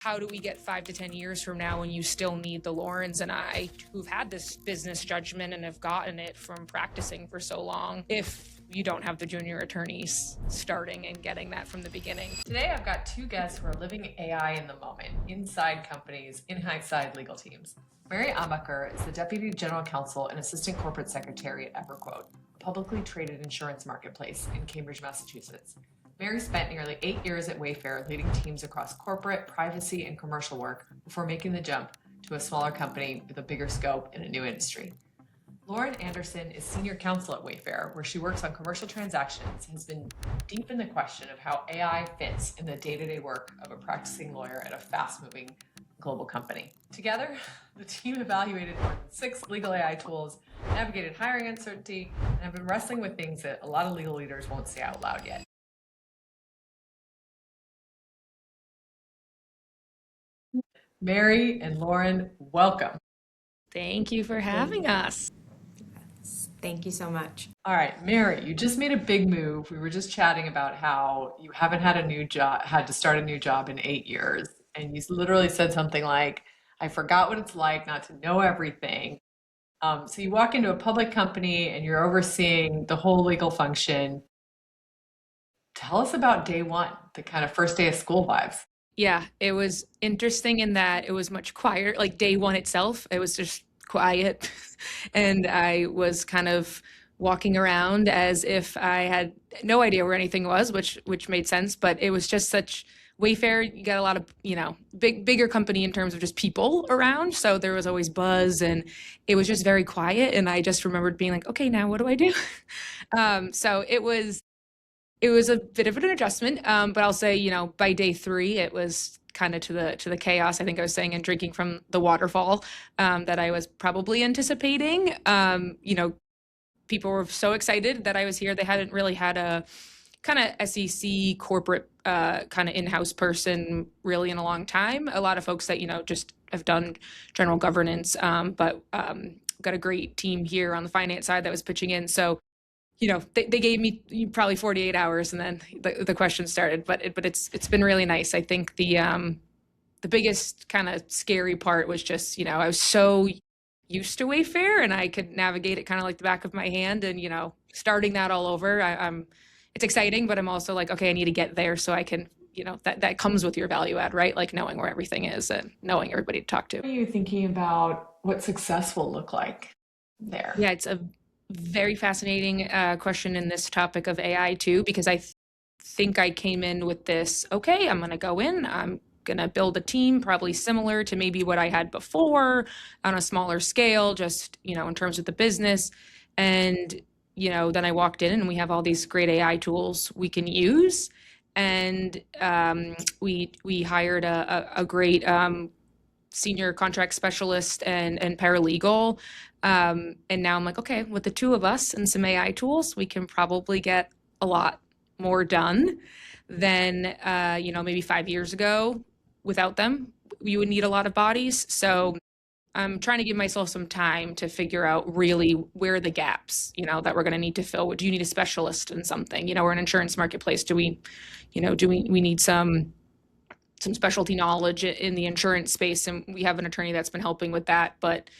how do we get 5 to 10 years from now when you still need the Laurens and I, who've had this business judgment and have gotten it from practicing for so long, if you don't have the junior attorneys starting and getting that from the beginning? Today, I've got two guests who are living AI in the moment, inside companies, inside legal teams. Mary Ambacher is the Deputy General Counsel and Assistant Corporate Secretary at EverQuote, a publicly traded insurance marketplace in Cambridge, Massachusetts. Mary spent nearly 8 years at Wayfair leading teams across corporate, privacy, and commercial work before making the jump to a smaller company with a bigger scope in a new industry. Lauren Anderson is Senior Counsel at Wayfair, where she works on commercial transactions, has been deep in the question of how AI fits in the day-to-day work of a practicing lawyer at a fast-moving global company. Together, the team evaluated more than 6 legal AI tools, navigated hiring uncertainty, and have been wrestling with things that a lot of legal leaders won't say out loud yet. Mary and Lauren, welcome. Thank you for having us. Thank you so much. All right, Mary, you just made a big move. We were just chatting about how you haven't had to start a new job in 8 years. And you literally said something like, I forgot what it's like not to know everything. So you walk into a public company and you're overseeing the whole legal function. Tell us about day one, the kind of first day of school vibes. Yeah, it was interesting in that it was much quieter. Like day one itself, it was just quiet. And I was kind of walking around as if I had no idea where anything was, which made sense. But it was just such Wayfair, you got a lot of, bigger company in terms of just people around. So there was always buzz and it was just very quiet. And I just remembered being like, okay, now what do I do? So it was a bit of an adjustment, but I'll say, by day 3, it was kind of to the chaos. I think I was saying and drinking from the waterfall that I was probably anticipating. People were so excited that I was here. They hadn't really had a kind of SEC corporate kind of in-house person really in a long time. A lot of folks that just have done general governance, but got a great team here on the finance side that was pitching in. So. They gave me probably 48 hours and then the questions started, but it's been really nice. I think the biggest kind of scary part was just, I was so used to Wayfair and I could navigate it kind of like the back of my hand and, starting that all over, it's exciting, but I'm also like, okay, I need to get there so I can, that comes with your value add, right? Like knowing where everything is and knowing everybody to talk to. What are you thinking about what success will look like there? Yeah, it's a very fascinating question in this topic of AI too, because I think I came in with this, okay, I'm going to go in, I'm going to build a team probably similar to maybe what I had before on a smaller scale, just, in terms of the business. And, then I walked in and we have all these great AI tools we can use. And we hired a great senior contract specialist and paralegal. And now I'm like, okay, with the two of us and some AI tools, we can probably get a lot more done than, maybe 5 years ago. Without them, you would need a lot of bodies. So I'm trying to give myself some time to figure out really where are the gaps, that we're going to need to fill. Do you need a specialist in something? We're an insurance marketplace. Do we need some specialty knowledge in the insurance space? And we have an attorney that's been helping with that, but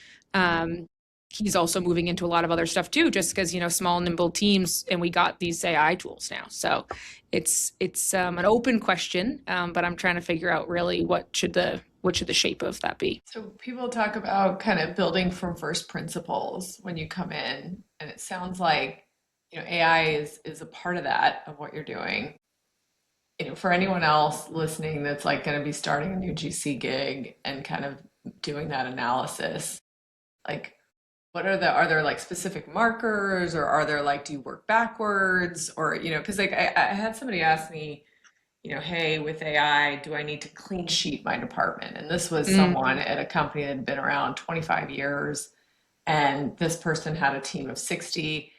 he's also moving into a lot of other stuff too, just because, small, nimble teams, and we got these AI tools now. So it's an open question, but I'm trying to figure out really what should the shape of that be. So people talk about kind of building from first principles when you come in, and it sounds like, AI is a part of that, of what you're doing. For anyone else listening that's like going to be starting a new GC gig and kind of doing that analysis, like are there like specific markers, or are there like, do you work backwards, or, because like I had somebody ask me, hey, with AI, do I need to clean sheet my department? And this was someone at a company that had been around 25 years, and this person had a team of 60.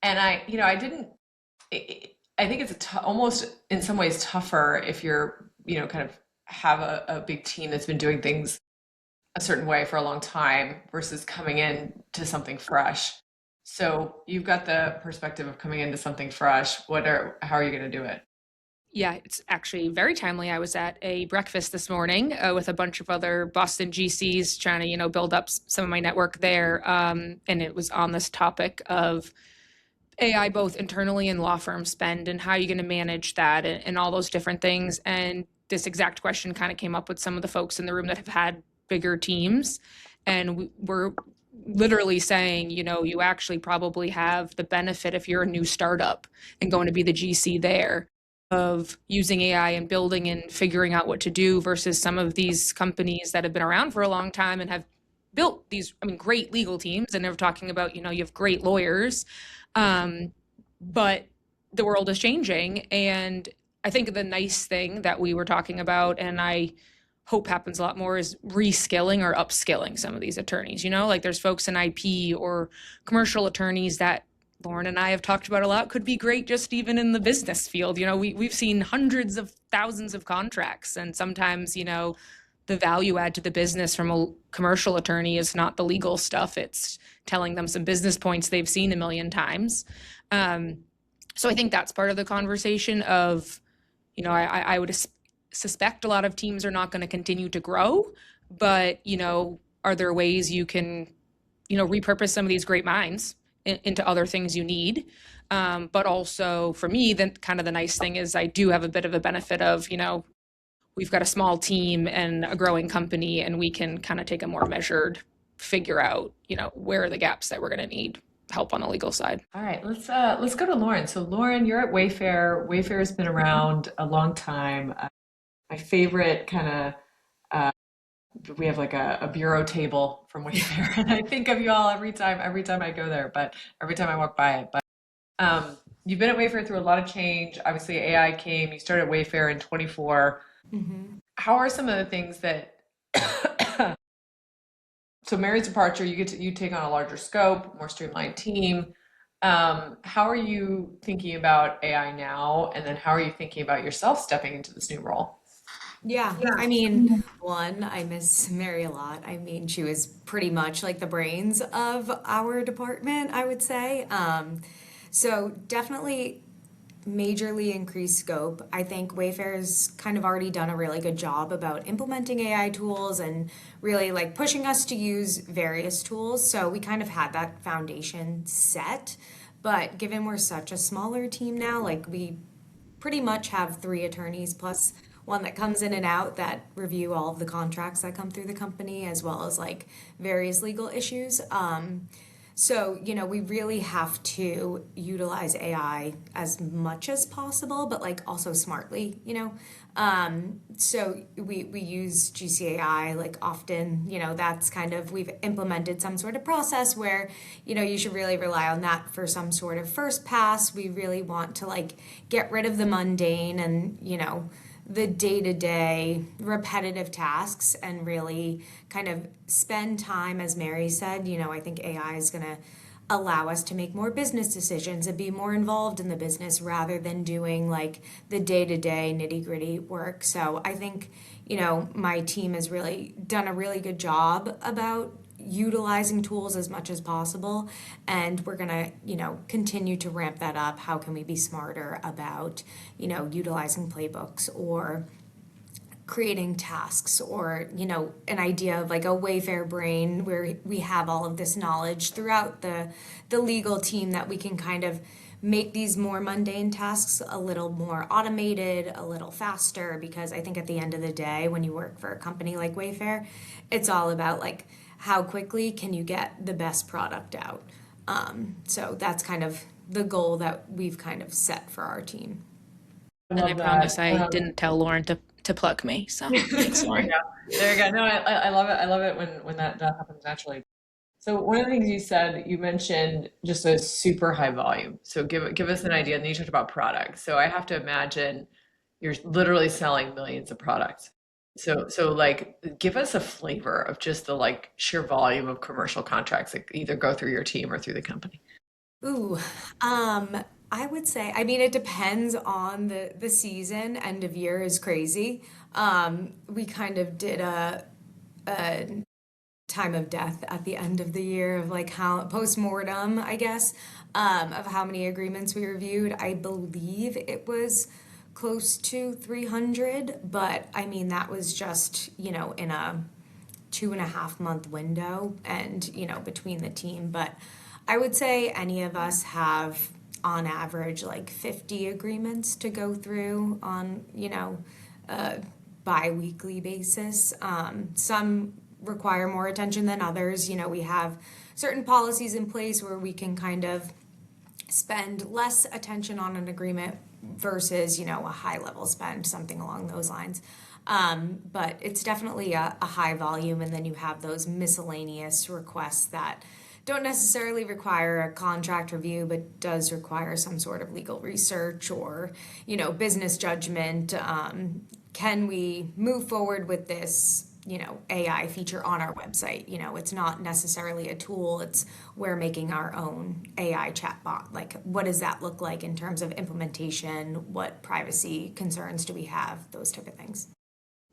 And I think it's almost in some ways tougher if you're, kind of have a big team that's been doing things a certain way for a long time versus coming in to something fresh. So you've got the perspective of coming into something fresh. How are you going to do it? Yeah, it's actually very timely. I was at a breakfast this morning with a bunch of other Boston GCs trying to, build up some of my network there. And it was on this topic of AI, both internally and law firm spend, and how you're going to manage that and all those different things. And this exact question kind of came up with some of the folks in the room that have had bigger teams. And we're literally saying, you actually probably have the benefit if you're a new startup and going to be the GC there of using AI and building and figuring out what to do versus some of these companies that have been around for a long time and have built these, great legal teams. And they're talking about, you have great lawyers, but the world is changing. And I think the nice thing that we were talking about, and I hope happens a lot more, is reskilling or upskilling some of these attorneys. Like there's folks in IP or commercial attorneys that Lauren and I have talked about a lot, could be great just even in the business field. We've seen hundreds of thousands of contracts, and sometimes, the value add to the business from a commercial attorney is not the legal stuff. It's telling them some business points they've seen a million times. So I think that's part of the conversation of, I would suspect a lot of teams are not going to continue to grow, but, are there ways you can, repurpose some of these great minds into other things you need? But also for me, then kind of the nice thing is I do have a bit of a benefit of, we've got a small team and a growing company, and we can kind of take a more measured figure out, where are the gaps that we're going to need help on the legal side. All right, let's go to Lauren. So Lauren, you're at Wayfair. Wayfair has been around a long time. My favorite kind of we have like a bureau table from Wayfair, and I think of you all every time I go there, but every time I walk by it. But you've been at Wayfair through a lot of change. Obviously, AI came. You started Wayfair in 24. How are some of the things that so Mary's departure, you take on a larger scope, more streamlined team. How are you thinking about AI now? And then how are you thinking about yourself stepping into this new role? Yeah, I mean, one, I miss Mary a lot. I mean, she was pretty much like the brains of our department, I would say. So definitely majorly increased scope. I think Wayfair's kind of already done a really good job about implementing AI tools and really like pushing us to use various tools. So we kind of had that foundation set. But given we're such a smaller team now, like we pretty much have three attorneys plus one that comes in and out that review all of the contracts that come through the company as well as like various legal issues. So, we really have to utilize AI as much as possible, but like also smartly. So we use GCAI like often, that's kind of, we've implemented some sort of process where, you should really rely on that for some sort of first pass. We really want to like get rid of the mundane and, the day-to-day repetitive tasks and really kind of spend time, as Mary said, I think AI is going to allow us to make more business decisions and be more involved in the business rather than doing like the day-to-day nitty-gritty work. So I think, my team has really done a really good job about utilizing tools as much as possible, and we're going to continue to ramp that up. How can we be smarter about utilizing playbooks or creating tasks or an idea of like a Wayfair brain where we have all of this knowledge throughout the legal team that we can kind of make these more mundane tasks a little more automated, a little faster, because I think at the end of the day when you work for a company like Wayfair, it's all about like how quickly can you get the best product out. So that's kind of the goal that we've kind of set for our team. And I promise I didn't tell Lauren to plug me. So thanks, Lauren. There you go. No, I love it. I love it when that happens naturally. So one of the things you said, you mentioned just a super high volume. So give us an idea. And then you talked about products. So I have to imagine you're literally selling millions of products. So like give us a flavor of just the like sheer volume of commercial contracts that either go through your team or through the company. Ooh, I would say, I mean, it depends on the season. End of year is crazy. We kind of did a time of death at the end of the year of like how post-mortem, I guess, of how many agreements we reviewed. I believe it was close to 300, but I mean, that was just, in a 2.5 month window and, between the team. But I would say any of us have on average like 50 agreements to go through on, a bi-weekly basis. Some require more attention than others. We have certain policies in place where we can kind of spend less attention on an agreement versus, a high level spend, something along those lines. But it's definitely a high volume, and then you have those miscellaneous requests that don't necessarily require a contract review, but does require some sort of legal research or, business judgment. Can we move forward with this, AI feature on our website? It's not necessarily a tool, it's we're making our own AI chatbot. Like, what does that look like in terms of implementation? What privacy concerns do we have? Those type of things.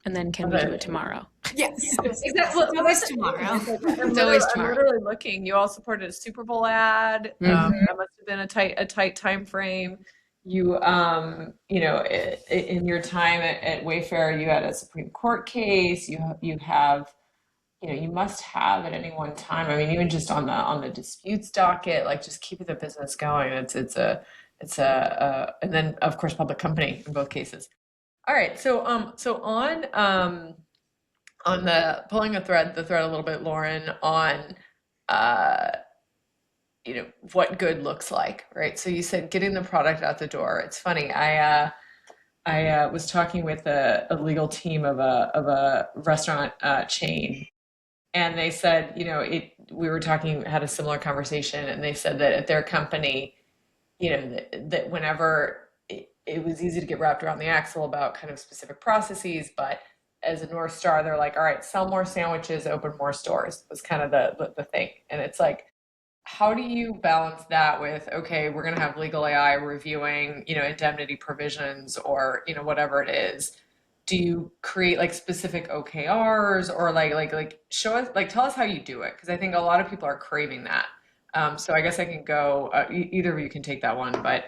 And then can we do it tomorrow? Yes. Exactly. It's always tomorrow. It's always I'm tomorrow. literally looking. You all supported a Super Bowl ad. That must have been a tight time frame. You, in your time at Wayfair, you had a Supreme Court case. You have, you must have at any one time. I mean, even just on the disputes docket, like just keeping the business going. It's a and then of course public company in both cases. All right, so on the pulling the thread a little bit, Lauren, on what good looks like, right? So you said getting the product out the door. It's funny. I was talking with a legal team of a restaurant chain, and they said, we were talking, had a similar conversation, and they said that at their company, that whenever it was easy to get wrapped around the axle about kind of specific processes, but as a North Star, they're like, all right, sell more sandwiches, open more stores was kind of the thing. And it's like, how do you balance that with, okay, we're going to have legal AI reviewing, indemnity provisions or, whatever it is. Do you create like specific OKRs or like show us, like, tell us how you do it? Because I think a lot of people are craving that. So I guess I can go, either of you can take that one, but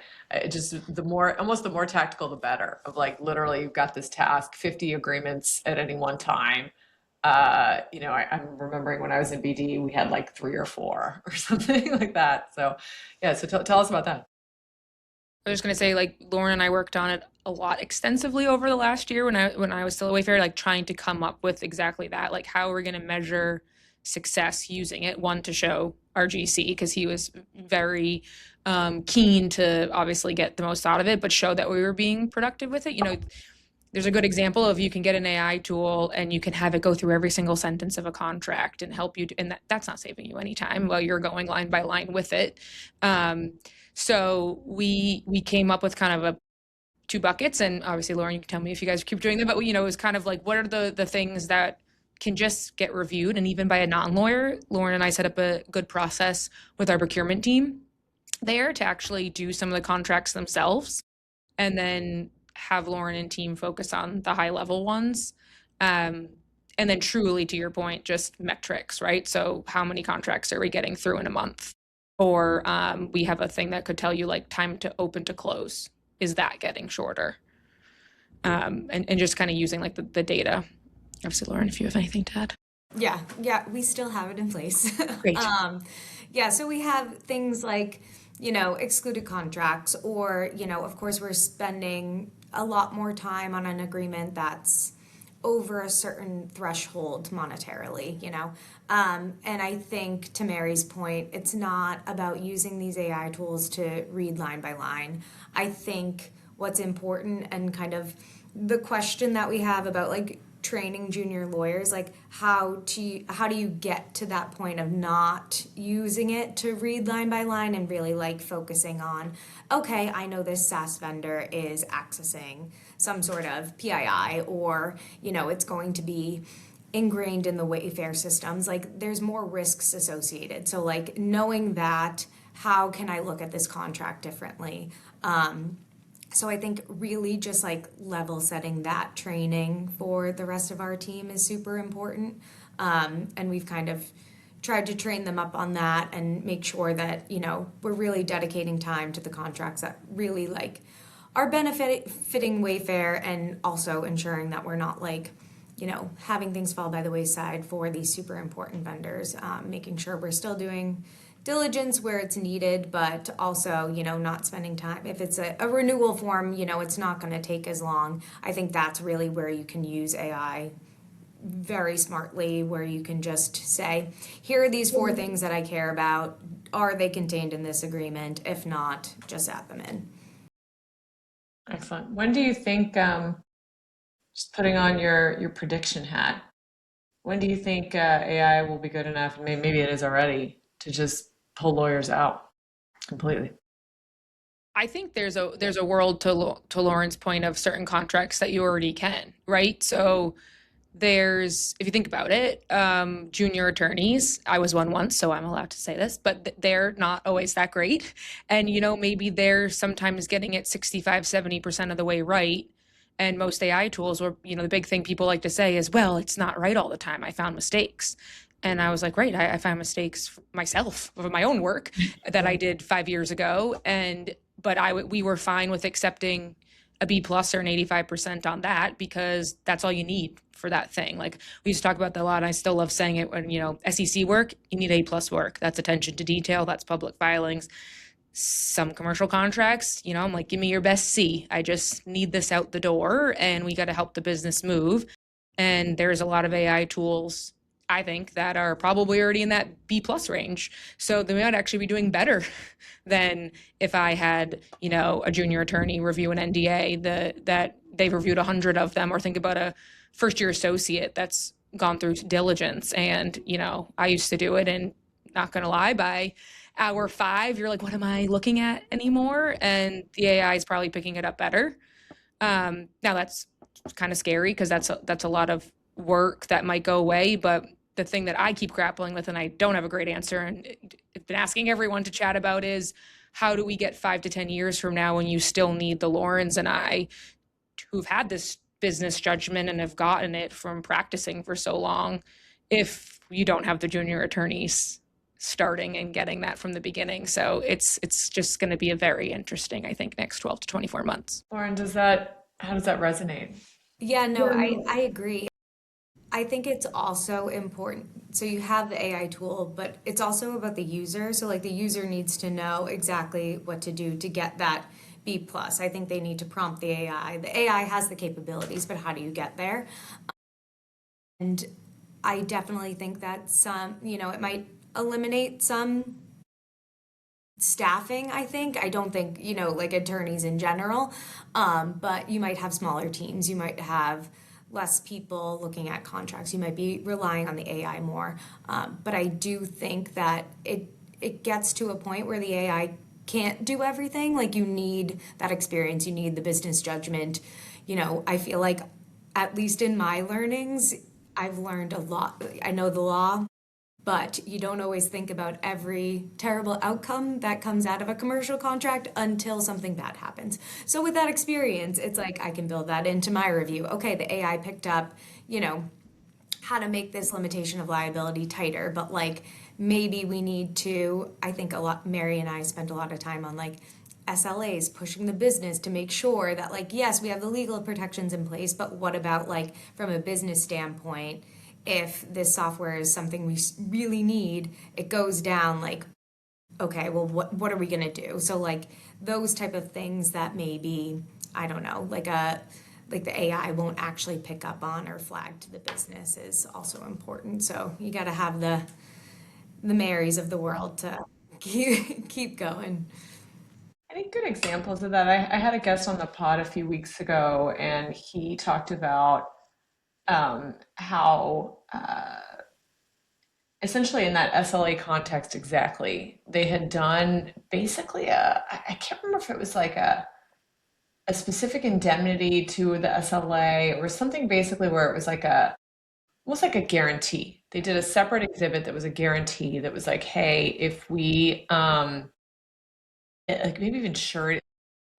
just almost the more tactical, the better, of like, literally you've got this task, 50 agreements at any one time. I'm remembering when I was in BD, we had like 3 or 4 or something like that. So yeah, so tell us about that. I was just gonna say, like, Lauren and I worked on it a lot extensively over the last year when I was still at Wayfair, like trying to come up with exactly that, like how we're gonna measure success using it. One, to show our GC, because he was very keen to obviously get the most out of it, but show that we were being productive with it. There's a good example of, you can get an AI tool and you can have it go through every single sentence of a contract and help you, and that's not saving you any time while you're going line by line with it. So we came up with kind of 2 buckets, and obviously, Lauren, you can tell me if you guys keep doing them, but it was kind of like, what are the things that can just get reviewed, and even by a non-lawyer. Lauren and I set up a good process with our procurement team there to actually do some of the contracts themselves, and then have Lauren and team focus on the high level ones. And then truly, to your point, just metrics, right? So how many contracts are we getting through in a month? Or we have a thing that could tell you like time to open to close. Is that getting shorter? And just kind of using like the data. Obviously, Lauren, if you have anything to add. Yeah, we still have it in place. Great. So we have things like, excluded contracts, or, of course, we're spending a lot more time on an agreement that's over a certain threshold monetarily, and I think, to Mary's point, it's not about using these AI tools to read line by line. I think what's important, and kind of the question that we have about like training junior lawyers, like how do you get to that point of not using it to read line by line and really like focusing on, okay, I know this SaaS vendor is accessing some sort of PII, or it's going to be ingrained in the Wayfair systems. Like, there's more risks associated, so like knowing that, how can I look at this contract differently? So I think really just like level setting that training for the rest of our team is super important. And we've kind of tried to train them up on that and make sure that, we're really dedicating time to the contracts that really like are benefiting Wayfair, and also ensuring that we're not like, having things fall by the wayside for these super important vendors, making sure we're still doing diligence where it's needed, but also, not spending time. If it's a renewal form, it's not going to take as long. I think that's really where you can use AI very smartly, where you can just say, here are these 4 things that I care about. Are they contained in this agreement? If not, just add them in. Excellent. When do you think, just putting on your prediction hat, when do you think AI will be good enough, and maybe it is already, to just pull lawyers out completely? I think there's a world to Lauren's point of certain contracts that you already can, right? So there's, if you think about it, junior attorneys, I was one once, so I'm allowed to say this, but they're not always that great. And, maybe they're sometimes getting it 65, 70% of the way right. And most AI tools were, the big thing people like to say is, well, it's not right all the time. I found mistakes. And I was like, right, I found mistakes myself of my own work that I did 5 years ago. But we were fine with accepting a B plus or an 85% on that, because that's all you need for that thing. Like, we used to talk about that a lot, and I still love saying it when, SEC work, you need A plus work. That's attention to detail, that's public filings. Some commercial contracts, I'm like, give me your best C. I just need this out the door, and we got to help the business move. And there's a lot of AI tools, I think, that are probably already in that B plus range. So they might actually be doing better than if I had, a junior attorney review an NDA that they've reviewed 100 of them, or think about a first year associate that's gone through diligence. And, I used to do it, and not going to lie, by hour 5, you're like, what am I looking at anymore? And the AI is probably picking it up better. Now that's kind of scary, because that's a lot of work that might go away. But the thing that I keep grappling with, and I don't have a great answer, and I've been asking everyone to chat about, is how do we get 5 to 10 years from now, when you still need the Laurens and I, who've had this business judgment and have gotten it from practicing for so long, if you don't have the junior attorneys starting and getting that from the beginning. So it's just going to be a very interesting, I think, next 12 to 24 months. Lauren, how does that resonate? Yeah, no, I agree. I think it's also important. So you have the AI tool, but it's also about the user. So like, the user needs to know exactly what to do to get that B plus. I think they need to prompt the AI. The AI has the capabilities, but how do you get there? And I definitely think that it might eliminate some staffing, I think. I don't think, like attorneys in general, but you might have smaller teams. You might have less people looking at contracts. You might be relying on the AI more. But I do think that it gets to a point where the AI can't do everything. Like, you need that experience. You need the business judgment. I feel like, at least in my learnings, I've learned a lot. I know the law, but you don't always think about every terrible outcome that comes out of a commercial contract until something bad happens. So with that experience, it's like, I can build that into my review. Okay, the AI picked up, how to make this limitation of liability tighter, but like, maybe we need to, I think Mary and I spent a lot of time on like SLAs, pushing the business to make sure that, like, yes, we have the legal protections in place, but what about, like, from a business standpoint, if this software is something we really need, it goes down, like, okay, well, what are we gonna do? So like, those type of things that maybe, I don't know, like the AI won't actually pick up on or flag to the business is also important. So you got to have the Marys of the world to keep going. Any good examples of that? I had a guest on the pod a few weeks ago, and he talked about how essentially in that SLA context, exactly, they had done basically I can't remember if it was like a specific indemnity to the SLA or something, basically where it was like almost like a guarantee. They did a separate exhibit that was a guarantee that was like, hey, if we like maybe even sure.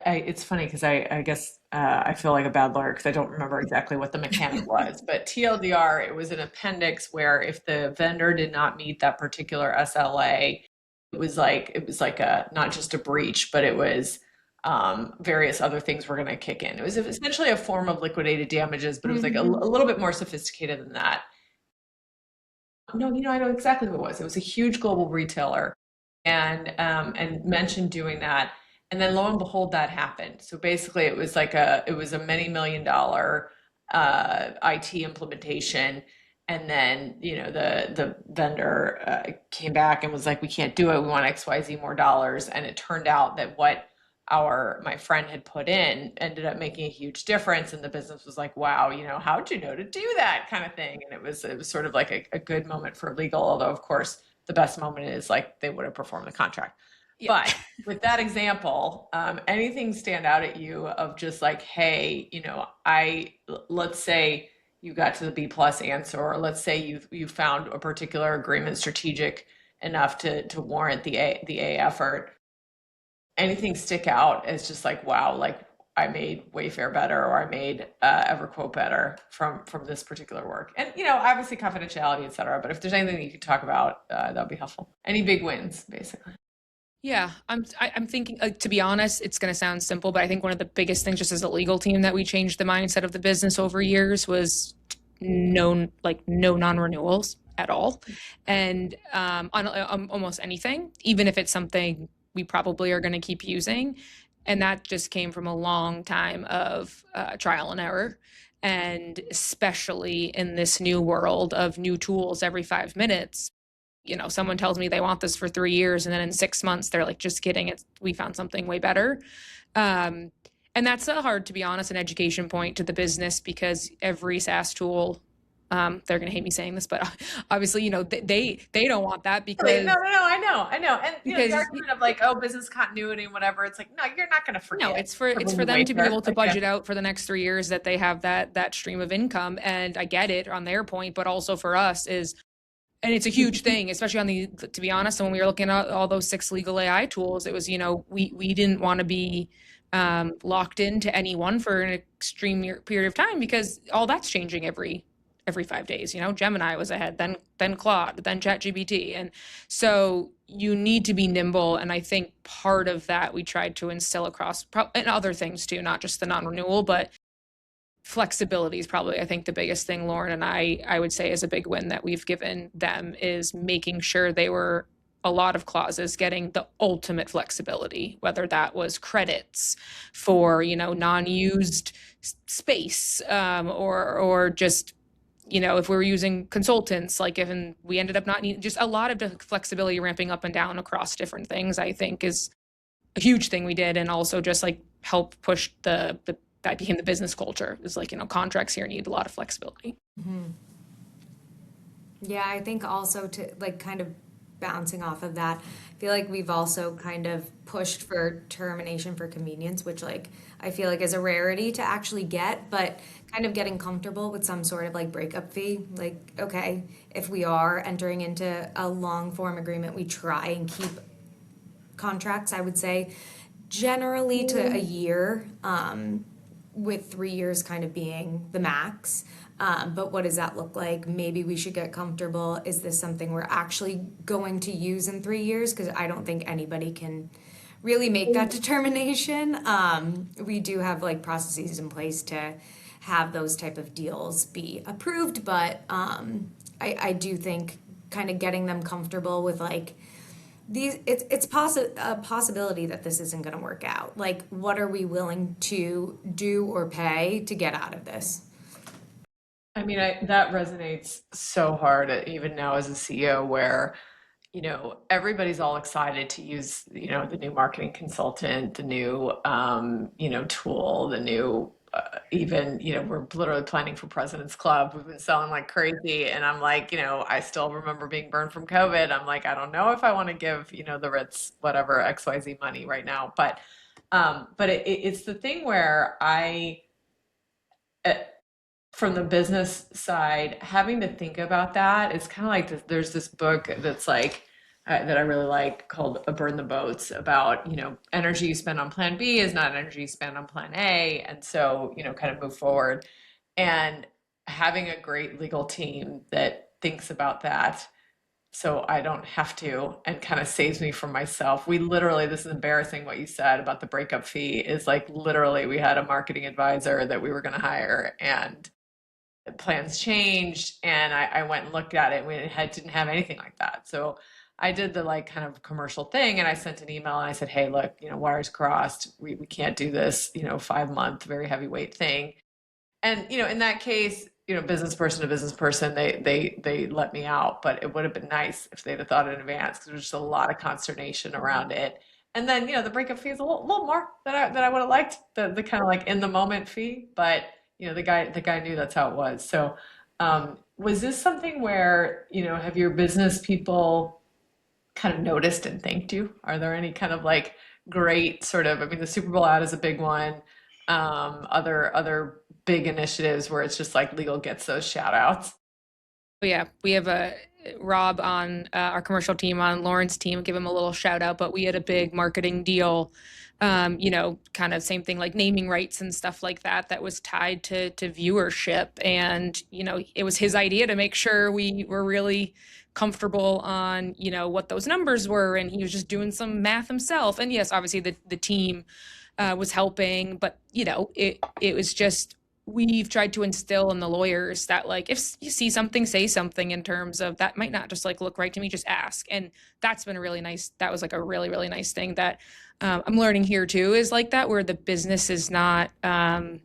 It's funny because I guess I feel like a bad lawyer because I don't remember exactly what the mechanic was, but TLDR, it was an appendix where if the vendor did not meet that particular SLA, it was like a not just a breach, but it was various other things were going to kick in. It was essentially a form of liquidated damages, but it was like a little bit more sophisticated than that. No, I know exactly who it was. It was a huge global retailer, and mentioned doing that, and then lo and behold, that happened. So basically, it was a many million dollar IT implementation, and then the vendor came back and was like, "We can't do it. We want XYZ more dollars." And it turned out that what my friend had put in ended up making a huge difference, and the business was like, wow, how'd you know to do that kind of thing. And it was sort of like a good moment for legal, although of course the best moment is like they would have performed the contract. Yeah. But with that example, anything stand out at you of just like, hey, let's say you got to the B plus answer, or let's say you found a particular agreement strategic enough to warrant the A effort. Anything stick out as just like, wow, like I made Wayfair better, or I made EverQuote better from this particular work? And obviously confidentiality, et cetera. But if there's anything that you could talk about, that would be helpful. Any big wins, basically. Yeah, I'm thinking, to be honest, it's going to sound simple, but I think one of the biggest things just as a legal team that we changed the mindset of the business over years was no non-renewals at all. And on almost anything, even if it's something we probably are going to keep using. And that just came from a long time of trial and error. And especially in this new world of new tools every 5 minutes, someone tells me they want this for 3 years, and then in 6 months they're like, just kidding, we found something way better. And that's hard, to be honest, an education point to the business, because every SaaS tool, they're going to hate me saying this, but obviously, they don't want that, because No, I know. And the because argument of like, oh, business continuity and whatever, it's like, no, you're not going to forget. no, it's for them to be able to budget out for the next 3 years, that they have that stream of income. And I get it on their point, but also for us and it's a huge thing, especially to be honest, when we were looking at all those 6 legal AI tools, it was, we didn't want to be locked into any one for an extreme period of time, because all that's changing every 5 days. Gemini was ahead, then Claude, then ChatGPT. And so you need to be nimble. And I think part of that we tried to instill across, and other things too, not just the non-renewal, but flexibility is probably, I think, the biggest thing, Lauren, and I would say is a big win that we've given them, is making sure they were, a lot of clauses, getting the ultimate flexibility, whether that was credits for, non-used space, or just, if we were using consultants, like if we ended up not needing, just a lot of the flexibility ramping up and down across different things, I think is a huge thing we did. And also just like help push that became the business culture. It's like, contracts here need a lot of flexibility. Yeah, I think also to like kind of bouncing off of that, I feel like we've also kind of pushed for termination for convenience, which like I feel like is a rarity to actually get, but kind of getting comfortable with some sort of like breakup fee. Like, okay, if we are entering into a long form agreement, we try and keep contracts, I would say, generally to a year, with 3 years kind of being the max. But what does that look like? Maybe we should get comfortable. Is this something we're actually going to use in 3 years? Because I don't think anybody can really make that determination. We do have like processes in place to have those type of deals be approved, but I do think kind of getting them comfortable with like it's a possibility that this isn't going to work out. Like, what are we willing to do or pay to get out of this? I mean, that resonates so hard, even now as a CEO, where everybody's all excited to use the new marketing consultant, the new tool, the new even we're literally planning for President's Club. We've been selling like crazy, and I'm like, I still remember being burned from COVID. I'm like, I don't know if I want to give the Ritz whatever XYZ money right now, but it's the thing where uh, from the business side, having to think about that, it's kind of like there's this book that's like that I really like called Burn the Boats, about energy you spend on plan B is not energy you spend on plan A, and so kind of move forward. And having a great legal team that thinks about that so I don't have to, and kind of saves me from myself. We literally, this is embarrassing what you said about the breakup fee, is like literally we had a marketing advisor that we were going to hire, and plans changed, and I went and looked at it, and didn't have anything like that. So I did the like kind of commercial thing, and I sent an email and I said, hey, look, wires crossed. We can't do this, 5-month, very heavyweight thing. And, in that case, business person to business person, they let me out, but it would have been nice if they'd have thought in advance, because there was just a lot of consternation around it. And then, the breakup fee is a little more than I would have liked, the kind of like in the moment fee, but the guy knew that's how it was. So, was this something where, have your business people kind of noticed and thanked you? Are there any kind of like great sort of, I mean, the Super Bowl ad is a big one. Other big initiatives where it's just like legal gets those shout outs. But yeah, we have a Rob on our commercial team, on Lauren's team, give him a little shout out, but we had a big marketing deal, kind of same thing like naming rights and stuff like that, that was tied to viewership. And, it was his idea to make sure we were really comfortable on, what those numbers were. And he was just doing some math himself. And yes, obviously the team was helping, but, it was just, we've tried to instill in the lawyers that like if you see something, say something, in terms of that might not just like look right to me, just ask. And that's been a really nice, that was like a really, really nice thing that I'm learning here too, is like that, where the business is not they're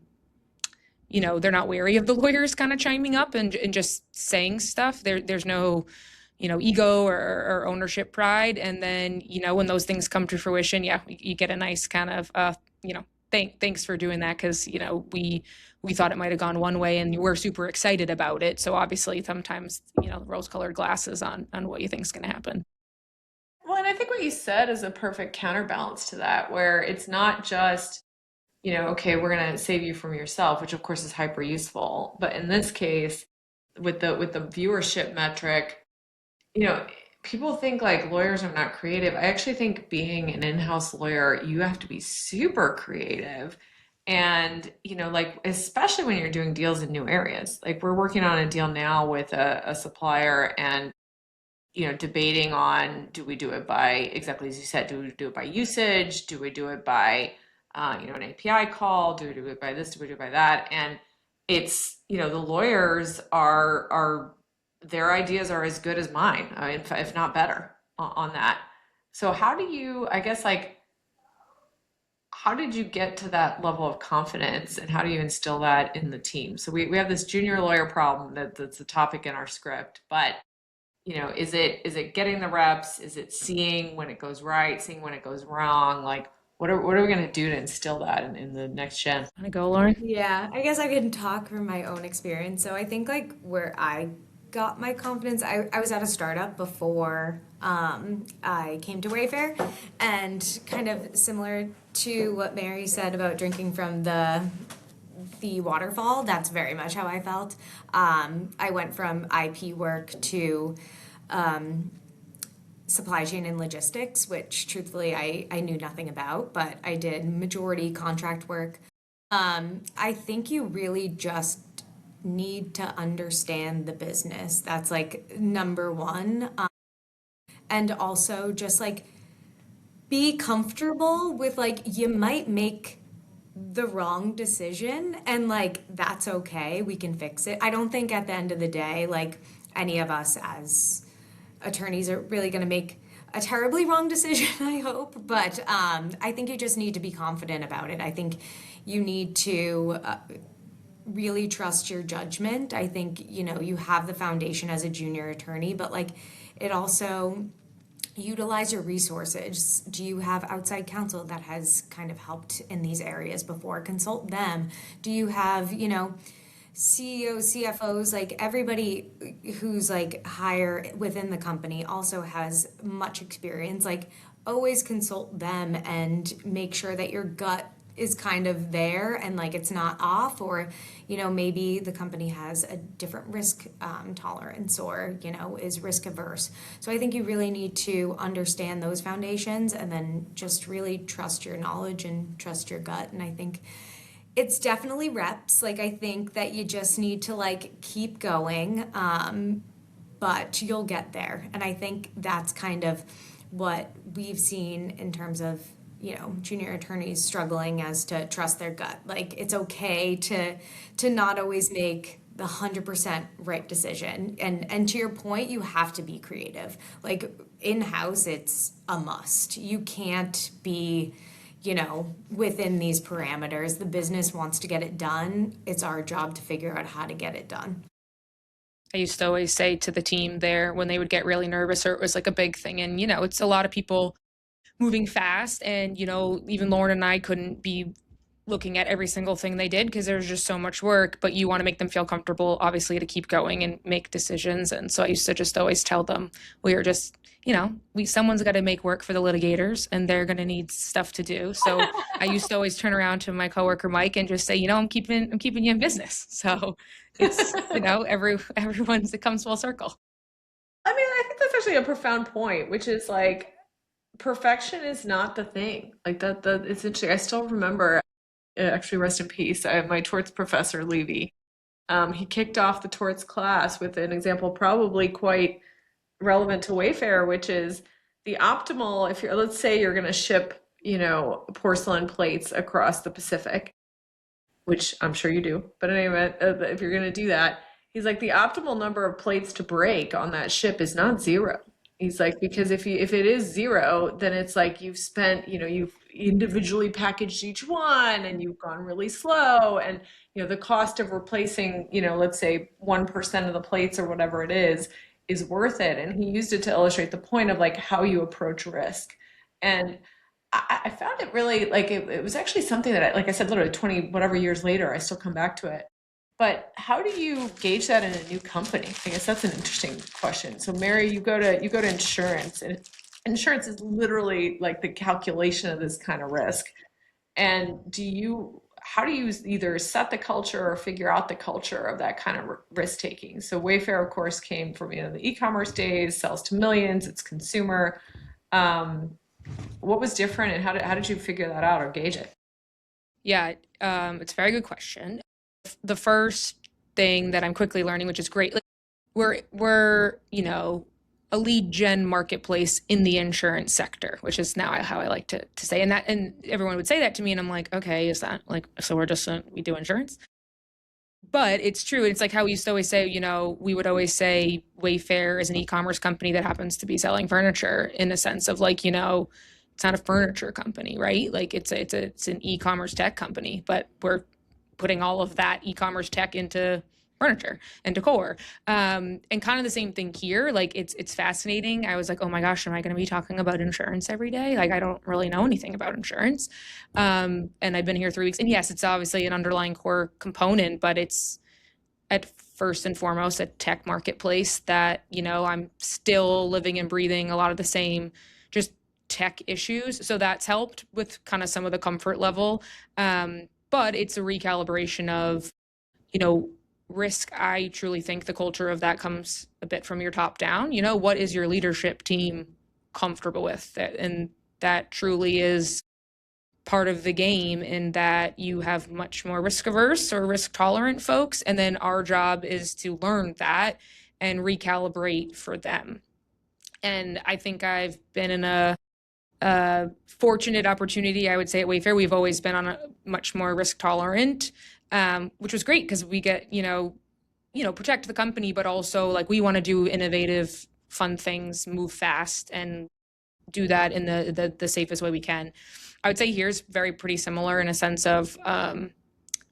not wary of the lawyers kind of chiming up and just saying stuff. There's no ego or ownership pride. And then when those things come to fruition, yeah, you get a nice kind of thanks for doing that, because we thought it might have gone one way and we're super excited about it. So obviously sometimes rose-colored glasses on what you think is going to happen. Well, and I think what you said is a perfect counterbalance to that, where it's not just, okay, we're going to save you from yourself, which of course is hyper useful. But in this case, with the viewership metric, people think like lawyers are not creative. I actually think being an in-house lawyer, you have to be super creative. And, like, especially when you're doing deals in new areas. Like, we're working on a deal now with a supplier, and, debating on, do we do it by, exactly as you said, do we do it by usage? Do we do it by, an API call? Do we do it by this? Do we do it by that? And it's, the lawyers are their ideas are as good as mine, I mean, if not better on that. So how do you, I guess, like, how did you get to that level of confidence, and how do you instill that in the team? So we have this junior lawyer problem that's a topic in our script, but is it getting the reps? Is it seeing when it goes right, seeing when it goes wrong? Like, what are we going to do to instill that in the next gen? Want to go, Lauren? Yeah, I guess I can talk from my own experience. So I think like where I got my confidence, I was at a startup before I came to Wayfair, and kind of similar to what Mary said about drinking from the waterfall, that's very much how I felt. I went from IP work to supply chain and logistics, which truthfully I knew nothing about, but I did majority contract work. I think you really just need to understand the business. That's like number one. And also just like be comfortable with like you might make the wrong decision, and like that's okay. We can fix it. I don't think at the end of the day, like any of us as attorneys are really going to make a terribly wrong decision, I hope. But I think you just need to be confident about it. I think you need to really trust your judgment. I think, you have the foundation as a junior attorney, but like it also utilize your resources. Do you have outside counsel that has kind of helped in these areas before? Consult them. Do you have, CEOs, CFOs, like everybody who's like higher within the company also has much experience. Like always consult them and make sure that your gut is kind of there and like it's not off, or maybe the company has a different risk tolerance, or is risk averse. So I think you really need to understand those foundations and then just really trust your knowledge and trust your gut. And I think it's definitely reps. Like I think that you just need to like keep going, but you'll get there. And I think that's kind of what we've seen in terms of, junior attorneys struggling as to trust their gut. Like, it's okay to not always make the 100% right decision. And to your point, you have to be creative. Like, in-house, it's a must. You can't be, within these parameters. The business wants to get it done. It's our job to figure out how to get it done. I used to always say to the team there when they would get really nervous or it was like a big thing. And, it's a lot of people moving fast. And, even Lauren and I couldn't be looking at every single thing they did because there's just so much work, but you want to make them feel comfortable, obviously, to keep going and make decisions. And so I used to just always tell them, we are just, someone's got to make work for the litigators and they're going to need stuff to do. So I used to always turn around to my coworker, Mike, and just say, I'm keeping you in business. So it's, everyone's, it comes full circle. I mean, I think that's actually a profound point, which is like, perfection is not the thing. Like that it's interesting. I still remember, actually rest in peace, my torts professor, Levy. He kicked off the torts class with an example probably quite relevant to Wayfair, which is the optimal, if let's say you're going to ship, porcelain plates across the Pacific, which I'm sure you do. But anyway, if you're going to do that, he's like, the optimal number of plates to break on that ship is not 0. He's like, because if it is 0, then it's like you've spent, you've individually packaged each one and you've gone really slow. And, the cost of replacing, let's say 1% of the plates or whatever it is worth it. And he used it to illustrate the point of like how you approach risk. And I found it really like, it was actually something that like I said, literally 20 whatever years later, I still come back to it. But how do you gauge that in a new company? I guess that's an interesting question. So Mary, you go to insurance, and insurance is literally like the calculation of this kind of risk. And how do you either set the culture or figure out the culture of that kind of risk taking? So Wayfair, of course, came from the e-commerce days, sells to millions, it's consumer. What was different, and how did you figure that out or gauge it? Yeah, it's a very good question. The first thing that I'm quickly learning, which is great, like we're a lead gen marketplace in the insurance sector, which is now how I like to say, and everyone would say that to me, and I'm like, okay, is that like, so we're just we do insurance? But it's true. It's like how we used to always say, we would always say Wayfair is an e-commerce company that happens to be selling furniture, in a sense of like, it's not a furniture company, right? Like it's an e-commerce tech company, but we're putting all of that e-commerce tech into furniture and decor. And kind of the same thing here. Like it's fascinating. I was like, oh my gosh, am I going to be talking about insurance every day? Like I don't really know anything about insurance. And I've been here 3 weeks. And yes, it's obviously an underlying core component, but it's at first and foremost a tech marketplace that, I'm still living and breathing a lot of the same just tech issues. So that's helped with kind of some of the comfort level. But it's a recalibration of, risk. I truly think the culture of that comes a bit from your top down. What is your leadership team comfortable with? And that truly is part of the game, in that you have much more risk averse or risk tolerant folks. And then our job is to learn that and recalibrate for them. And I think I've been in a fortunate opportunity, I would say, at Wayfair. We've always been on a much more risk tolerant, which was great because we get, protect the company, but also like we want to do innovative, fun things, move fast, and do that in the safest way we can. I would say here's pretty similar in a sense of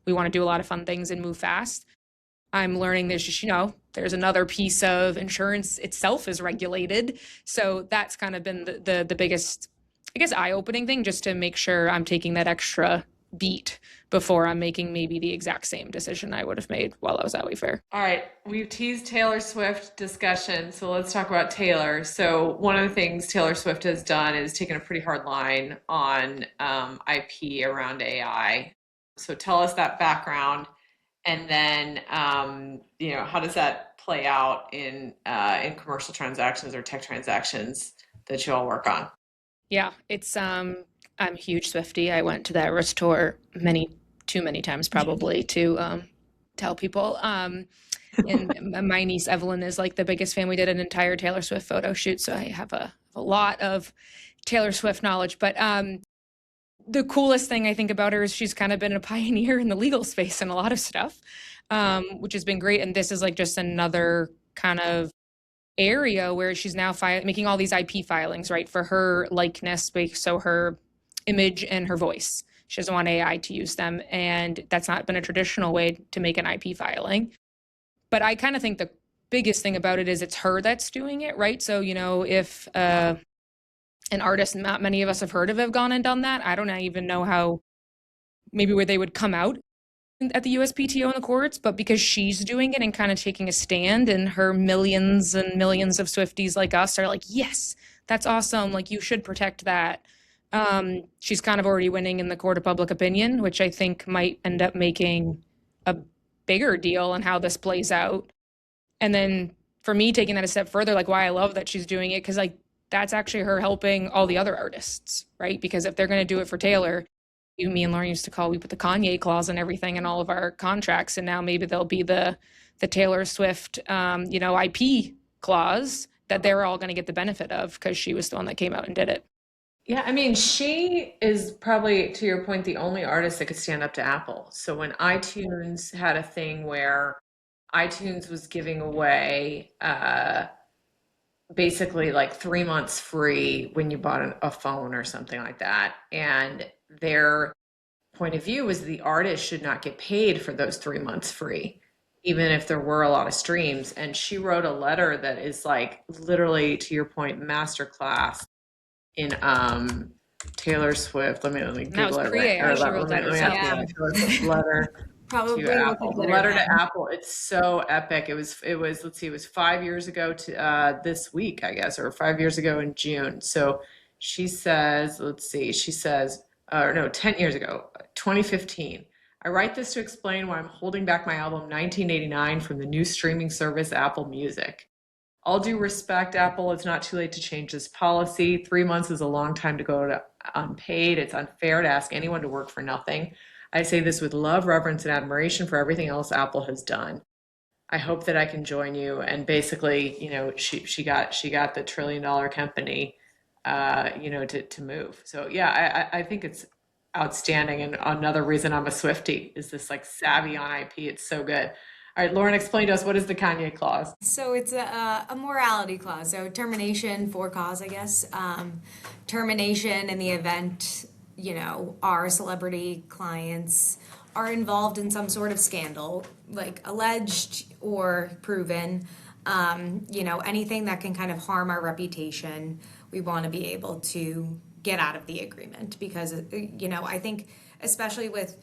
we want to do a lot of fun things and move fast. I'm learning there's just, there's another piece of insurance itself is regulated. So that's kind of been the biggest, I guess, eye-opening thing, just to make sure I'm taking that extra beat before I'm making maybe the exact same decision I would have made while I was at Wayfair. All right, we've teased Taylor Swift discussion, so let's talk about Taylor. So one of the things Taylor Swift has done is taken a pretty hard line on IP around AI. So tell us that background, and then how does that play out in commercial transactions or tech transactions that you all work on? Yeah, it's I'm a huge Swiftie. I went to that restore too many times probably to tell people. And my niece Evelyn is like the biggest fan. We did an entire Taylor Swift photo shoot, so I have a lot of Taylor Swift knowledge. But the coolest thing I think about her is she's kind of been a pioneer in the legal space and a lot of stuff, which has been great. And this is like just another kind of area where she's now making all these IP filings, right, for her likeness, so her image and her voice. She doesn't want AI to use them, and that's not been a traditional way to make an IP filing. But I kind of think the biggest thing about it is it's her that's doing it, right? So, if an artist not many of us have heard of have gone and done that, I don't even know how, maybe where they would come out at the USPTO and the courts, but because she's doing it and kind of taking a stand, and her millions and millions of Swifties like us are like, yes, that's awesome. Like, you should protect that. She's kind of already winning in the court of public opinion, which I think might end up making a bigger deal on how this plays out. And then for me, taking that a step further, like why I love that she's doing it, because like that's actually her helping all the other artists, right? Because if they're going to do it for Taylor, me and Lauren used to we put the Kanye clause and everything in all of our contracts, and now maybe there'll be the Taylor Swift, IP clause that they're all going to get the benefit of because she was the one that came out and did it. Yeah, I mean, she is probably, to your point, the only artist that could stand up to Apple. So when iTunes had a thing where iTunes was giving away basically like 3 months free when you bought a phone or something like that, and their point of view was the artist should not get paid for those 3 months free, even if there were a lot of streams. And she wrote a letter that is like literally, to your point, masterclass in Taylor Swift. Let me That was Google it pre-AI. right. She wrote that herself. Yeah. Taylor Swift letter Probably to Apple. The letter to Apple. It's so epic. It was. Let's see. It was 5 years ago to this week, I guess, or 5 years ago in June. So she says. Let's see. She says. No, 10 years ago, 2015. I write this to explain why I'm holding back my album 1989 from the new streaming service Apple Music. All due respect, Apple, it's not too late to change this policy. 3 months is a long time to go to unpaid. It's unfair to ask anyone to work for nothing. I say this with love, reverence, and admiration for everything else Apple has done. I hope that I can join you. And basically, she got the $1 trillion company, to move. So yeah, I think it's outstanding. And another reason I'm a Swiftie is this like savvy on IP. It's so good. All right, Lauren, explain to us, what is the Kanye clause? So it's a morality clause. So termination for cause, I guess. Termination in the event, our celebrity clients are involved in some sort of scandal, like alleged or proven. Anything that can kind of harm our reputation, we want to be able to get out of the agreement because, I think especially with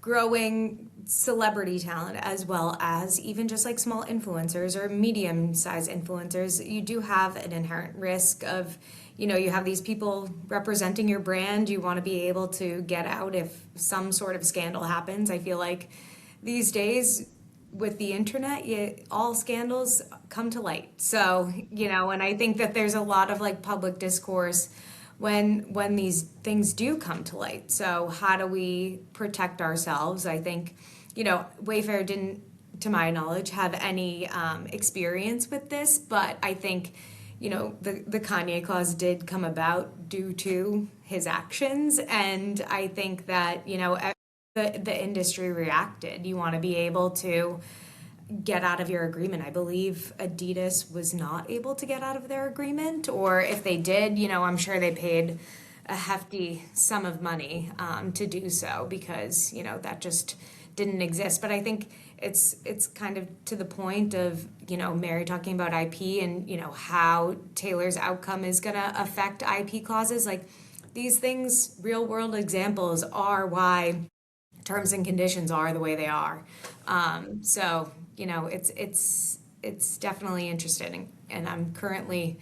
growing celebrity talent as well as even just like small influencers or medium-sized influencers, you do have an inherent risk of, you have these people representing your brand. You want to be able to get out if some sort of scandal happens. I feel like these days with the internet, all scandals come to light. So, and I think that there's a lot of like public discourse when these things do come to light. So how do we protect ourselves? I think, Wayfair didn't, to my knowledge, have any experience with this, but I think, the Kanye clause did come about due to his actions. And I think that, the industry reacted. You want to be able to get out of your agreement. I believe Adidas was not able to get out of their agreement, or if they did, I'm sure they paid a hefty sum of money to do so because, that just didn't exist. But I think it's kind of to the point of, Mary talking about IP and, how Taylor's outcome is going to affect IP clauses. Like these things, real world examples are why terms and conditions are the way they are. So, it's definitely interesting, and I'm currently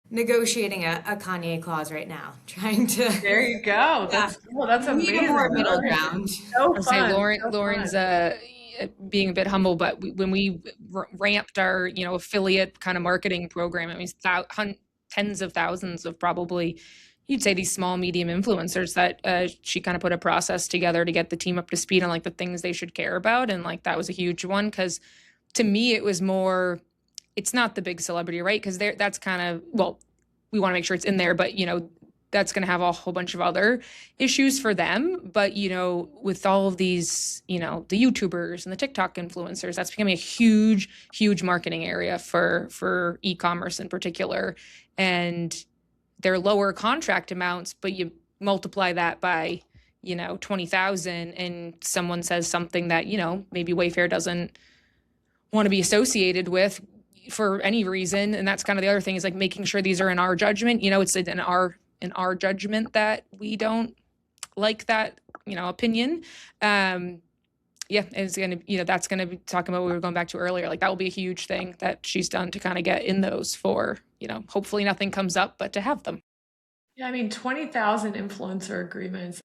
negotiating a Kanye clause right now, trying to. There you go. That's cool. That's amazing. More middle ground. So I'll say fun. Lauren's being a bit humble, but when we ramped our affiliate kind of marketing program, I mean tens of thousands of probably, you'd say, these small medium influencers that she kind of put a process together to get the team up to speed on like the things they should care about, and like that was a huge one because to me, it was more, it's not the big celebrity, right? Because that's kind of, well, we want to make sure it's in there, but that's going to have a whole bunch of other issues for them. But with all of these, the YouTubers and the TikTok influencers, that's becoming a huge, huge marketing area for e-commerce in particular. And they're lower contract amounts, but you multiply that by 20,000, and someone says something that maybe Wayfair doesn't want to be associated with for any reason. And that's kind of the other thing, is like making sure these are in our judgment. It's in our judgment that we don't like that opinion. Yeah, it's gonna that's gonna be talking about what we were going back to earlier. Like that will be a huge thing that she's done to kind of get in those for hopefully nothing comes up, but to have them. Yeah, I mean, 20,000 influencer agreements.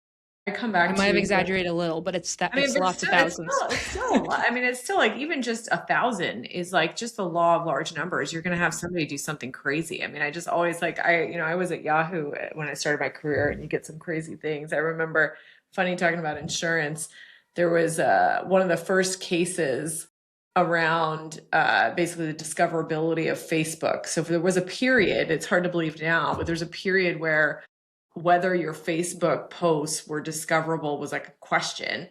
I come back I to might have exaggerated a little, but it's but lots of still, thousands. It's still a lot. I mean, it's still like even just 1,000 is like just the law of large numbers. You're going to have somebody do something crazy. I mean, I just always like, I was at Yahoo when I started my career, and you get some crazy things. I remember, funny talking about insurance, there was one of the first cases around basically the discoverability of Facebook. So if there was a period, it's hard to believe now, but there's a period where whether your Facebook posts were discoverable was like a question.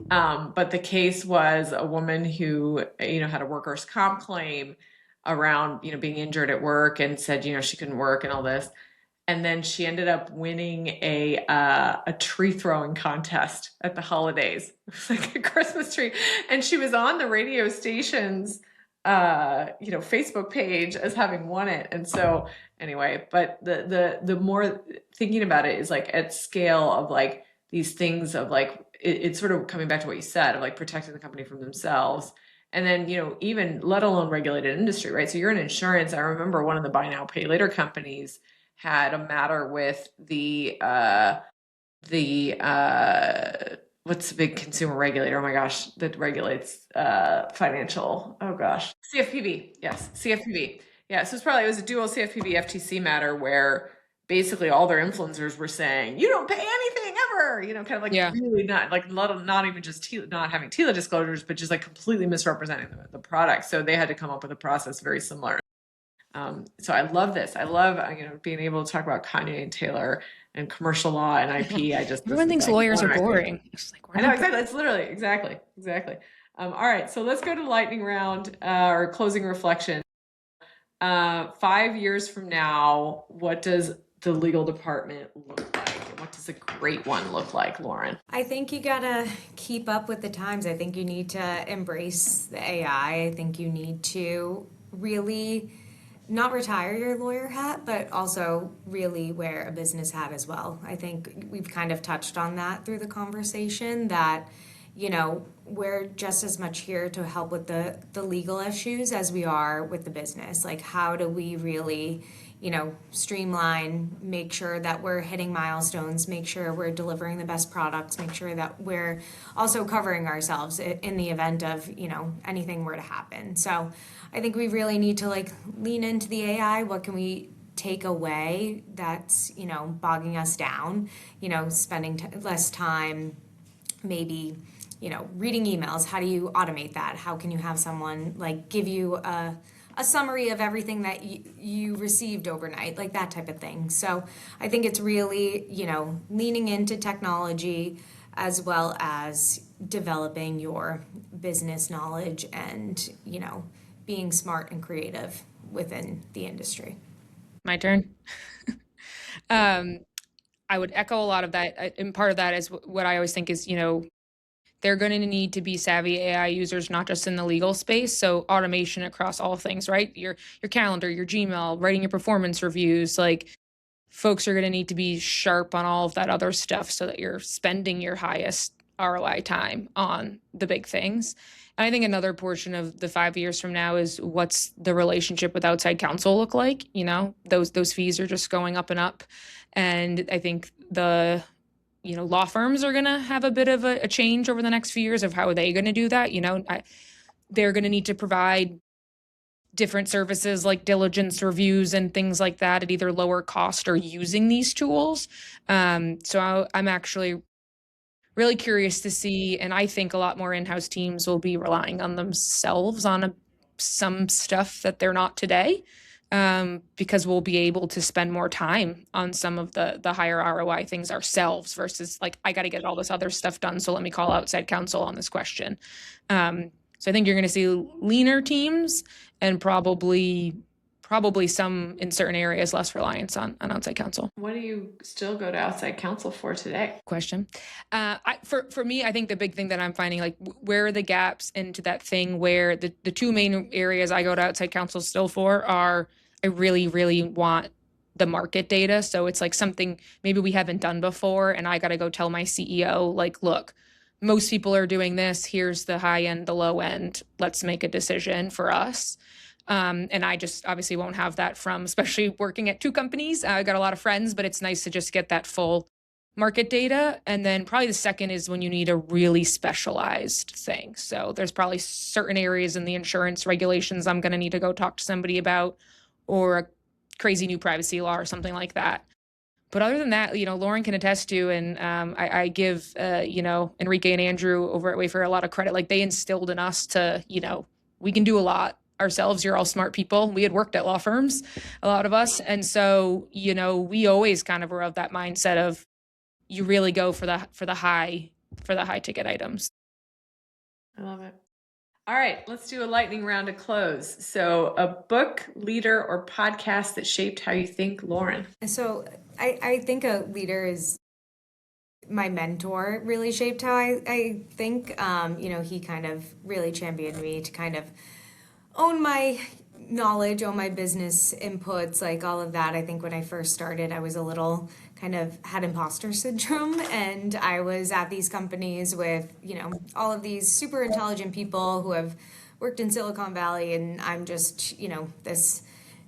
But the case was a woman who, had a workers' comp claim around, being injured at work, and said, she couldn't work and all this. And then she ended up winning a tree throwing contest at the holidays. It was like a Christmas tree. And she was on the radio station's Facebook page as having won it. And so anyway, but the more thinking about it is like at scale of like these things of like it's sort of coming back to what you said of like protecting the company from themselves. And then, even let alone regulated industry, right? So you're in insurance. I remember one of the buy now, pay later companies had a matter with the what's the big consumer regulator? Oh my gosh, that regulates financial. Oh gosh, CFPB. Yes, CFPB. Yeah, so it was a dual CFPB FTC matter where basically all their influencers were saying you don't pay anything ever. Kind of like really not even just not having TILA disclosures, but just like completely misrepresenting the product. So they had to come up with a process very similar. So I love this. I love being able to talk about Kanye and Taylor and commercial law and IP. Everyone thinks lawyers are boring. I know, exactly. It's literally exactly. All right, so let's go to lightning round or closing reflection. 5 years from now, what does the legal department look like? And what does a great one look like, Lauren? I think you gotta keep up with the times. I think you need to embrace the AI. I think you need to really not retire your lawyer hat, but also really wear a business hat as well. I think we've kind of touched on that through the conversation that, we're just as much here to help with the legal issues as we are with the business. Like, how do we really, streamline, make sure that we're hitting milestones, make sure we're delivering the best products, make sure that we're also covering ourselves in the event of, anything were to happen. So I think we really need to lean into the AI. What can we take away that's, bogging us down, spending less time, maybe, reading emails. How do you automate that? How can you have someone give you a summary of everything that you received overnight, like that type of thing. So I think it's really, leaning into technology as well as developing your business knowledge and, being smart and creative within the industry. My turn. I would echo a lot of that. And part of that is what I always think is, they're going to need to be savvy AI users, not just in the legal space. So automation across all things, right? Your calendar, your Gmail, writing your performance reviews, folks are going to need to be sharp on all of that other stuff so that you're spending your highest ROI time on the big things. And I think another portion of the 5 years from now is what's the relationship with outside counsel look like? Those fees are just going up and up. And I think the law firms are going to have a bit of a change over the next few years of how are they going to do that. They're going to need to provide different services like diligence reviews and things like that at either lower cost or using these tools. So I'm actually really curious to see, and I think a lot more in-house teams will be relying on themselves on some stuff that they're not today, because we'll be able to spend more time on some of the higher ROI things ourselves versus like, I got to get all this other stuff done, so let me call outside counsel on this question. So I think you're going to see leaner teams and probably some in certain areas less reliance on outside counsel. What do you still go to outside counsel for today? Question. For me, I think the big thing that I'm finding, like, where are the gaps into that thing where the two main areas I go to outside counsel still for are, I really, really want the market data. So it's like something maybe we haven't done before, and I got to go tell my CEO, like, look, most people are doing this. Here's the high end, the low end. Let's make a decision for us. And I just obviously won't have that from, especially working at two companies. I got a lot of friends, but it's nice to just get that full market data. And then probably the second is when you need a really specialized thing. So there's probably certain areas in the insurance regulations I'm going to need to go talk to somebody about, or a crazy new privacy law or something like that. But other than that, Lauren can attest to, and I give, Enrique and Andrew over at Wayfair a lot of credit. Like, they instilled in us to, we can do a lot ourselves. You're all smart people. We had worked at law firms, a lot of us. And so, we always kind of were of that mindset of, you really go for the high ticket items. I love it. All right, let's do a lightning round to close. So, a book, leader, or podcast that shaped how you think, Lauren? So I think a leader is my mentor, really shaped how I think. He kind of really championed me to kind of own my knowledge, own my business inputs, like all of that. I think when I first started, I was a little kind of had imposter syndrome, and I was at these companies with, all of these super intelligent people who have worked in Silicon Valley, and I'm just, this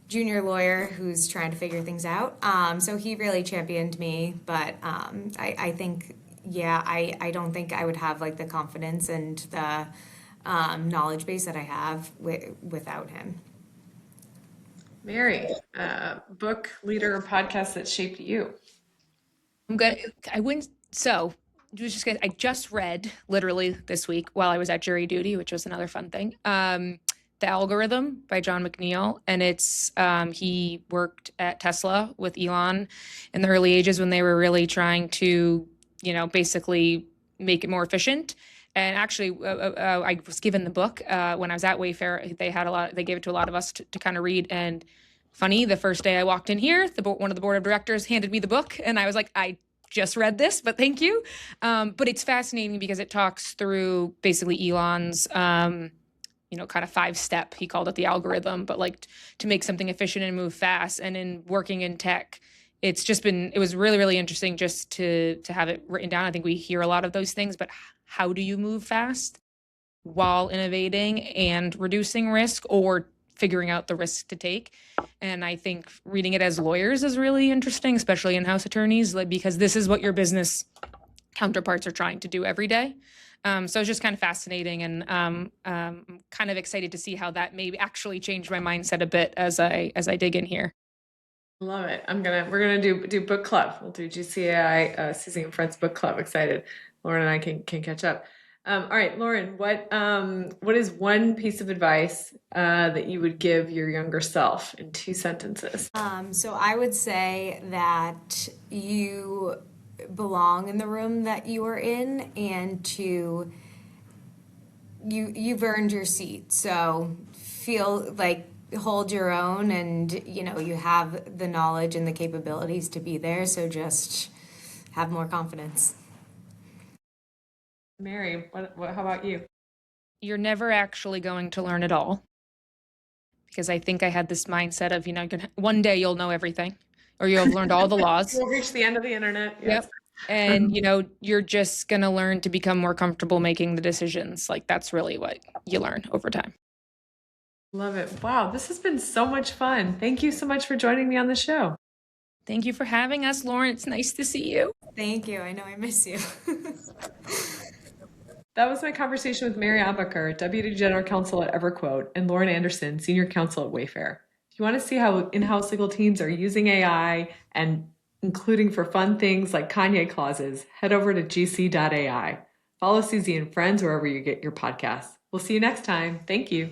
junior lawyer who's trying to figure things out. So he really championed me, but I think, I don't think I would have like the confidence and the knowledge base that I have without him. Mary, book, leader, or podcast that shaped you? I wouldn't. So I just read literally this week while I was at jury duty, which was another fun thing. The Algorithm by John McNeil, and it's he worked at Tesla with Elon in the early ages when they were really trying to, basically make it more efficient. And actually, I was given the book when I was at Wayfair. They gave it to a lot of us to kind of read. And funny, the first day I walked in here, one of the board of directors handed me the book, and I was like, I just read this, but thank you. But it's fascinating because it talks through basically Elon's, kind of 5-step. He called it the algorithm, but like to make something efficient and move fast. And in working in tech, it was really, really interesting just to have it written down. I think we hear a lot of those things, but how do you move fast while innovating and reducing risk, or figuring out the risk to take? And I think reading it as lawyers is really interesting, especially in-house attorneys, because this is what your business counterparts are trying to do every day. So it's just kind of fascinating, and kind of excited to see how that may actually change my mindset a bit as I dig in here. Love it. We're gonna do book club. We'll do GCAI, Seizing and Friends book club. Excited. Lauren and I can catch up. All right, Lauren, what is one piece of advice that you would give your younger self in 2 sentences? So I would say that you belong in the room that you are in, and you've earned your seat. So feel like hold your own, and you have the knowledge and the capabilities to be there. So just have more confidence. Mary, how about you? You're never actually going to learn it all, because I think I had this mindset of, one day you'll know everything, or you'll have learned all the laws. We'll reach the end of the internet. Yes. Yep. And, you're just going to learn to become more comfortable making the decisions. Like, that's really what you learn over time. Love it. Wow, this has been so much fun. Thank you so much for joining me on the show. Thank you for having us, Lauren. It's nice to see you. Thank you. I know I miss you. That was my conversation with Mary Ambacher, Deputy General Counsel at EverQuote, and Lauren Anderson, Senior Counsel at Wayfair. If you want to see how in-house legal teams are using AI and including for fun things like Kanye clauses, head over to gc.ai. Follow Susie and friends wherever you get your podcasts. We'll see you next time. Thank you.